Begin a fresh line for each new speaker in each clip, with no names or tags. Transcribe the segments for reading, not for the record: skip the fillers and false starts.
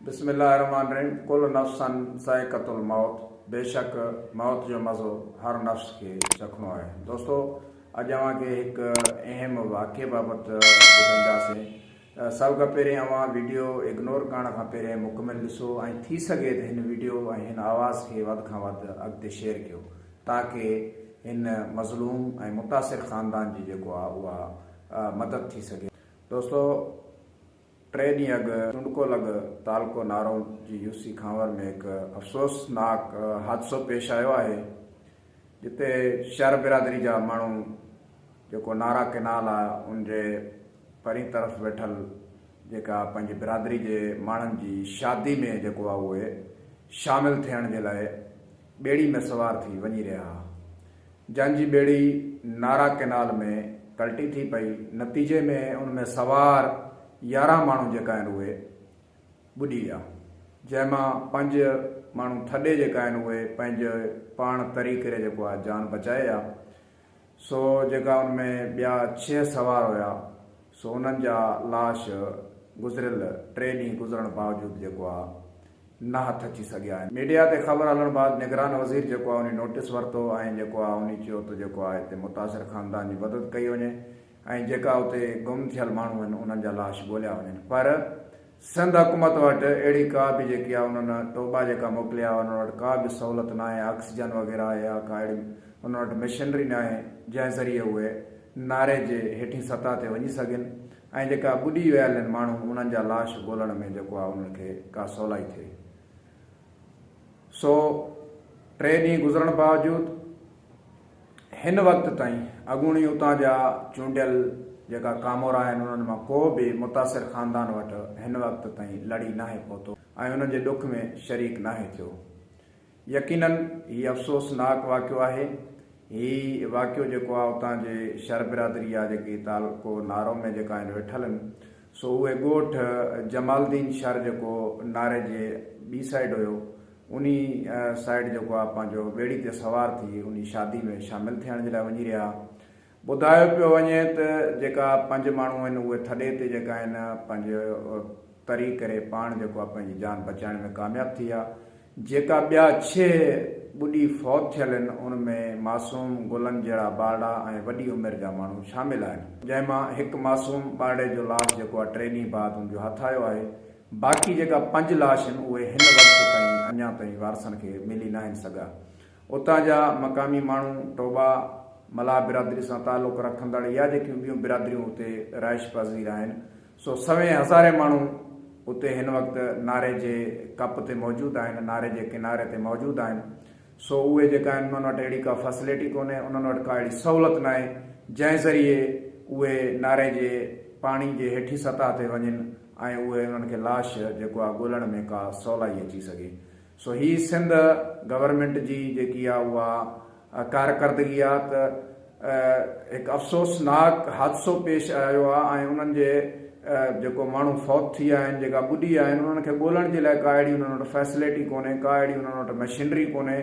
बिस्मिल्लाहिर्रहमानिर्रहीम। कुल नफ्सन ज़ाइक़तुल मौत। बेशक मौत जो मज़ो हर नफ्स खे चखणो आहे। दोस्तों, अॼु अव्हांखे हिकु अहम वाक़े बाबति ॿुधाईंदासीं। सभ खां पहिरीं अव्हां वीडियो इग्नोर करण खां पहिरीं मुकमिल ॾिसो ऐं थी सघे त हिन वीडियो ऐं हिन आवाज़ खे वधि खां वधि अॻिते शेयर कयो ताकी हिन मज़लूम ऐं मुतासिर ख़ानदान जी जेको आहे उहा मदद थी सघे। दोस्तों, 3 ॾींहं अॻु चुंडकोलग तालको नारो जी यूसी खांवर में हिकु अफ़सोसनाक हादसो पेश आयो आहे, जिते शहर बिरादरी जा माण्हू जेको नारा केनाल आहे उनजे परी तरफ़ वेठल जेका पंहिंजी बिरादरी जे माण्हुनि जी शादी में जेको आहे उहे शामिल थियण जे लाइ ॿेड़ी में सवार थी वञी रहिया हुआ, जंहिंजी ॿेड़ी नारा केनाल में कल्टी थी पई। नतीजे में उनमें सवार 11 माण्हू जेका आहिनि उहे ॿुॾी विया, जंहिंमां 5 माण्हू थॾे जेका आहिनि उहे पंहिंजे पाण तरी करे जेको आहे जान बचाए विया। सो जेका उनमें ॿिया 6 सवार हुया सो उन्हनि जा लाश गुज़िरियल 3 ॾींहं गुज़रण बावजूदि जेको आहे न हथ अची सघिया आहिनि। मीडिया ते ख़बर हलण बाद निगरान वज़ीर जेको आहे उन नोटिस वरितो ऐं जेको आहे उन चयो त जेको आहे हिते मुतासिर ख़ानदान जी मदद कई वञे ऐं जेका उते गुम थियल माण्हू आहिनि उन्हनि जा लाश ॻोल्हिया वञनि। पर सिंध हुकूमत वटि अहिड़ी का बि जेकी आहे उन्हनि टोबा जेका मोकिलिया उन्हनि वटि का बि सहूलियत न आहे, ऑक्सीजन वग़ैरह या का अहिड़ी उन वटि मशीनरी न आहे जंहिं ज़रिए उहे नारे जे हेठि सतह ते वञी सघनि ऐं जेका ॿुॾी वियल आहिनि माण्हू उन्हनि जा लाश ॻोल्हण में जेको आहे उन्हनि खे का सवलाई थिए। सो 3 ॾींहं गुज़रण बावजूदि हिन वक़्त ताईं अॻूणी उतां जा चूंडियल जेका कामोरा आहिनि उन्हनि मां को बि मुतासिर ख़ानदान वटि हिन वक़्त ताईं लड़ी नाहे पहुतो ऐं उन्हनि जे ॾुख में शरीक नाहे थियो। यकीनन हीउ अफ़सोसनाक वाक़ियो आहे। हीउ वाक़ियो जेको आहे उतां जे शहर बिरादरी आहे जेकी तालको नारो में जेका आहिनि वेठल आहिनि, सो उहे ॻोठ जमालदीन शहर जेको नारे जे ॿी साइड हुयो उनी साइड जेको आहे पंहिंजो ॿेड़ी ते सवार थी उन शादी में शामिल थियण जे लाइ वञी रहिया। ॿुधायो पियो वञे त जेका 5 माण्हू आहिनि उहे थॾे ते जेका आहिनि पंहिंजो तरी करे पाण जेको आहे पंहिंजी जान बचाइण में कामयाबु थी विया। जेका ॿिया 6 ॿुॾी फौत थियल आहिनि उनमें मासूम गुलनि जहिड़ा ॿारड़ा ऐं वॾी उमिरि जा माण्हू शामिल आहिनि, जंहिंमां हिकु मासूम ॿारड़े जो लाश जेको आहे 3 ॾींहं बाद उनजो हथु आयो आहे। बाक़ी जेका 5 लाश आहिनि उहे हिन वक़्त ताईं अञा ताईं वारसनि खे मिली न आहिनि सघा। उतां जा मक़ामी माण्हू टोबा मलाह बिरादरी सां तालुक़ रखंदड़ या जेकियूं ॿियूं बिरादरियूं उते राइश पज़ीर आहिनि, सो 100 माण्हू उते हिन वक़्तु नारे जे कप ते मौजूदु आहिनि, नारे जे किनारे ते मौजूदु आहिनि। सो उहे जेका आहिनि उन्हनि वटि अहिड़ी का फैसिलिटी कोन्हे, उन्हनि वटि का अहिड़ी सहूलियत न आहे जंहिं ज़रिए उहे नारे जे पाणी जे हेठि सतह ते वञनि ऐं उहे उन्हनि खे लाश जेको आहे ॻोल्हण में का सवलाई अची सघे। सो हीअ सिंध गवर्नमेंट जी जेकी आहे उहा कारकर्दगी आहे त हिकु अफ़सोसनाक हादसो पेश आयो आहे ऐं उन्हनि जे जेको माण्हू फौत थी विया आहिनि, जेका ॿुॾी आहिनि, उन्हनि खे ॻोल्हण जे लाइ का अहिड़ी उन्हनि वटि फैसिलिटी कोन्हे, का अहिड़ी उन्हनि वटि मशीनरी कोन्हे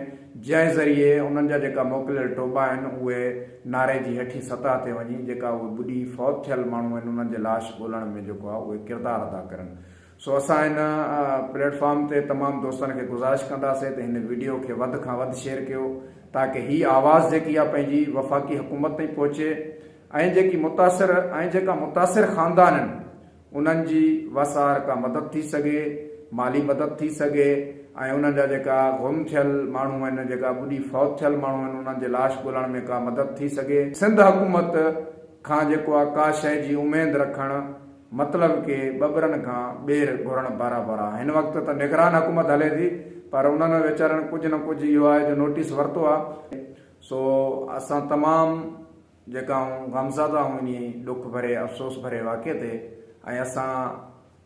जंहिं ज़रिए उन्हनि जा जेका मोकिलियल टोबा आहिनि उहे नारे जी हेठि सतह ते वञी जेका उहे ॿुॾी फौत थियल माण्हू आहिनि उन्हनि जे लाश ॻोल्हण में जेको आहे उहे किरदारु अदा करनि। सो असां हिन प्लेटफॉर्म ते तमामु दोस्तनि खे गुज़ारिश कंदासीं त हिन वीडियो खे वधि खां वधि शेयर कयो ताकी हीअ आवाज़ जेकी आहे पंहिंजी वफ़ाक़ी हुकूमत ताईं पहुचे ऐं जेकी मुतासिर ख़ानदान आहिनि उन्हनि जी वसार का मदद थी सघे, माली मदद थी सघे ऐं उन्हनि जा जेका गुम थियल माण्हू आहिनि, जेका ॿुॾी फौत थियल माण्हू आहिनि, उन्हनि जे लाश ॻोल्हण में का मदद थी सघे। सिंध हुकूमत खां जेको आहे का शइ जी उमेद रखणु मतिलबु के ॿॿरनि खां ॿेर घुरण बराबरि आहे। हिन वक़्तु त निगरान हुकूमत हले थी पर उन्हनि वीचारनि कुझु न कुझु इहो आहे जो नोटिस वरितो आहे। सो असां तमामु जेका गमज़दा आहियूं इन ॾुख भरे अफ़सोस भरे वाक़े ते ऐं असां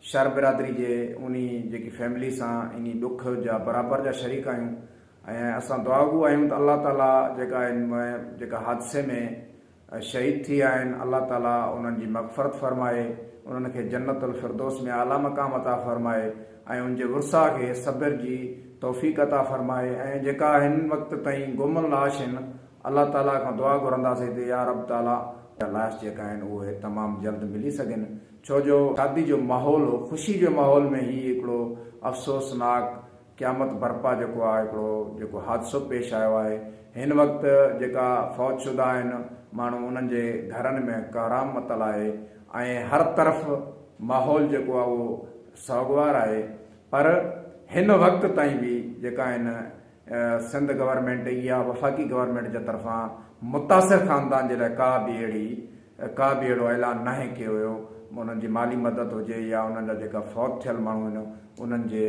शहर बिरादरी जे उन जेकी फैमिली सां इन ॾुख जा बराबरि जा शरीक आहियूं ऐं असां दुआगू आहियूं त अल्लाह ताला जेका आहिनि जेका हादसे में शहीद थी आहिनि, अल्लाह ताला उन्हनि जी मग़फ़रत फ़रमाए, उन्हनि खे जन्नतुल फिरदौस में आला मक़ाम अता फ़रमाए ऐं उनजे वुरसा खे सब्र जी तौफ़ीक़ अता फ़रमाए ऐं जेका हिन वक़्त ताईं गुमल लाश आहिनि अल्लाह ताला खां दुआ घुरंदासीं त या रब ताला लाश जेका आहिनि उहे तमामु जल्द मिली सघनि। छो जो शादी जो माहौल हो, ख़ुशी जो माहौल में ही हिकिड़ो अफ़सोसनाक क़यामत बर्पा जेको आहे, हिकिड़ो जेको हादसो पेश आयो आहे। हिन वक़्तु जेका फ़ौजशुदा आहिनि माण्हू, उन्हनि जे घरनि में कहराम मतल आहे ऐं हर तरफ़ माहौल जेको आहे उहो सागवार आहे। पर हिन वक़्त ताईं बि जेका आहिनि सिंध गवर्नमेंट या वफ़ाक़ी गवर्नमेंट जे तरफ़ां मुतासिर ख़ानदान जे लाइ का बि अहिड़ो ऐलान नाहे कयो हुयो। उन्हनि जी माली मदद हुजे या उन्हनि जा जेका फौत थियल माण्हू आहिनि उन्हनि जे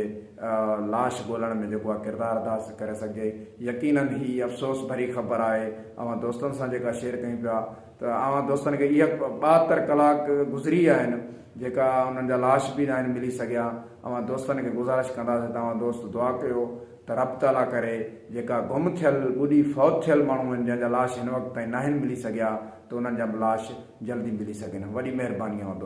लाश ॻोल्हण में जेको आहे किरदारु अदा करे सघे। यकीनन ही अफ़सोस भरी ख़बर आहे। अवां दोस्तनि सां जेका शेयर कयूं पिया त अवां दोस्तनि खे इहा 72 कलाक गुज़री आहिनि जेका उन्हनि जा लाश बि न आहिनि मिली सघिया। अवां दोस्तनि खे गुज़ारिश कंदासीं, तव्हां दोस्त दुआ कयो त रब ताला करे जेका गुम थियल ॿुॾी फौत थियल माण्हू आहिनि जंहिंजा लाश हिन वक़्त ताईं न आहिनि मिली सघिया, त उन्हनि जा लाश जल्दी मिली सघनि। वॾी महिरबानी आहे दोस्त।